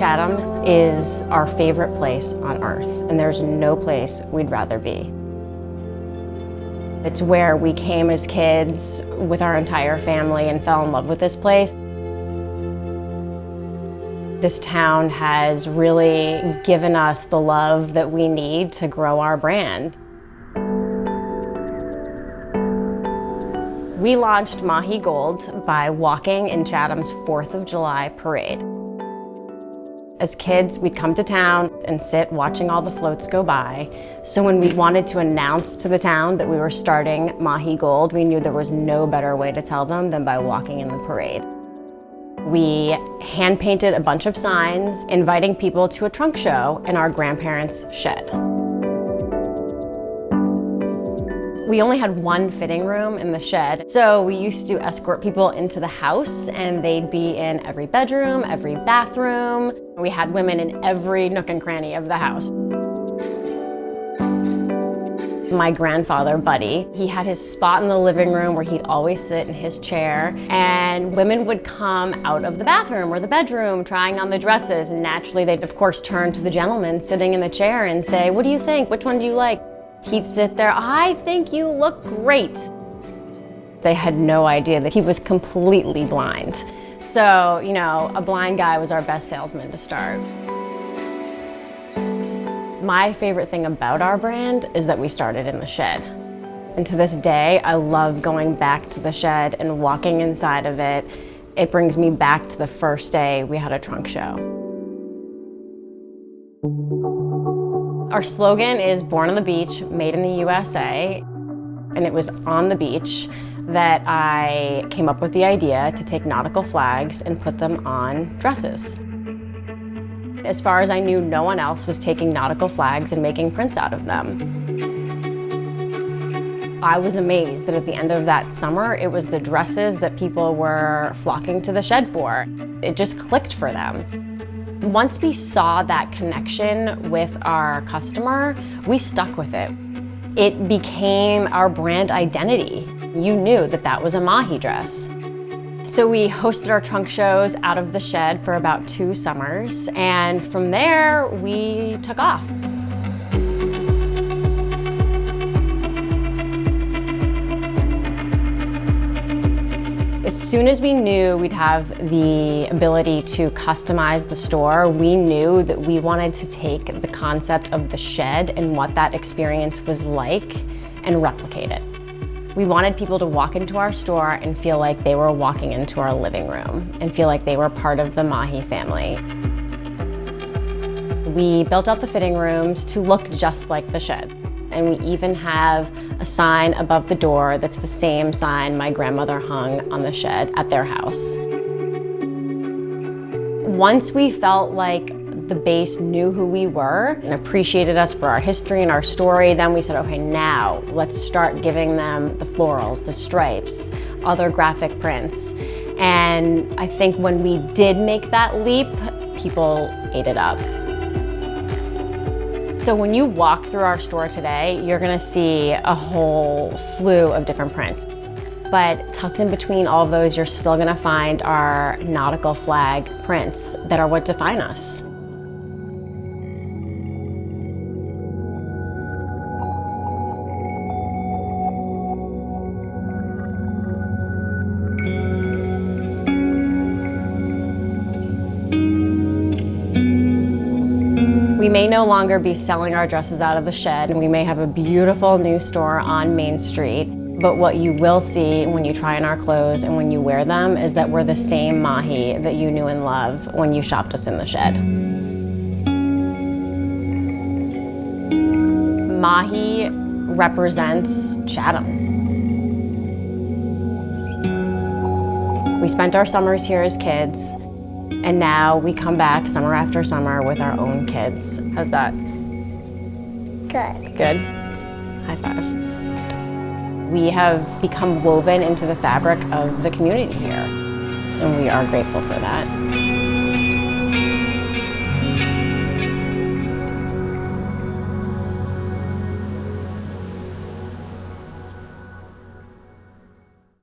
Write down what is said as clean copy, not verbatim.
Chatham is our favorite place on earth, and there's no place we'd rather be. It's where we came as kids with our entire family and fell in love with this place. This town has really given us the love that we need to grow our brand. We launched MAHI Gold by walking in Chatham's 4th of July parade. As kids, we'd come to town and sit watching all the floats go by. So when we wanted to announce to the town that we were starting MAHI Gold, we knew there was no better way to tell them than by walking in the parade. We hand-painted a bunch of signs inviting people to a trunk show in our grandparents' shed. We only had one fitting room in the shed, so we used to escort people into the house, and they'd be in every bedroom, every bathroom. We had women in every nook and cranny of the house. My grandfather, Buddy, he had his spot in the living room where he'd always sit in his chair, and women would come out of the bathroom or the bedroom trying on the dresses, and naturally they'd of course turn to the gentleman sitting in the chair and say, "What do you think? Which one do you like?" He'd sit there, "I think you look great." They had no idea that he was completely blind. So, you know, a blind guy was our best salesman to start. My favorite thing about our brand is that we started in the shed. And to this day, I love going back to the shed and walking inside of it. It brings me back to the first day we had a trunk show. Our slogan is "Born on the Beach, Made in the USA," and it was on the beach that I came up with the idea to take nautical flags and put them on dresses. As far as I knew, no one else was taking nautical flags and making prints out of them. I was amazed that at the end of that summer, it was the dresses that people were flocking to the shed for. It just clicked for them. Once we saw that connection with our customer, we stuck with it. It became our brand identity. You knew that that was a MAHI dress. So we hosted our trunk shows out of the shed for about 2 summers, and from there, we took off. As soon as we knew we'd have the ability to customize the store, we knew that we wanted to take the concept of the shed and what that experience was like and replicate it. We wanted people to walk into our store and feel like they were walking into our living room and feel like they were part of the MAHI family. We built out the fitting rooms to look just like the shed. And we even have a sign above the door that's the same sign my grandmother hung on the shed at their house. Once we felt like the base knew who we were and appreciated us for our history and our story, then we said, okay, now let's start giving them the florals, the stripes, other graphic prints. And I think when we did make that leap, people ate it up. So when you walk through our store today, you're gonna see a whole slew of different prints. But tucked in between all of those, you're still gonna find our nautical flag prints that are what define us. We may no longer be selling our dresses out of the shed, and we may have a beautiful new store on Main Street, but what you will see when you try on our clothes and when you wear them is that we're the same MAHI that you knew and loved when you shopped us in the shed. MAHI represents Chatham. We spent our summers here as kids, and now we come back summer after summer with our own kids. How's that? Good. Good? High five. We have become woven into the fabric of the community here, and we are grateful for that.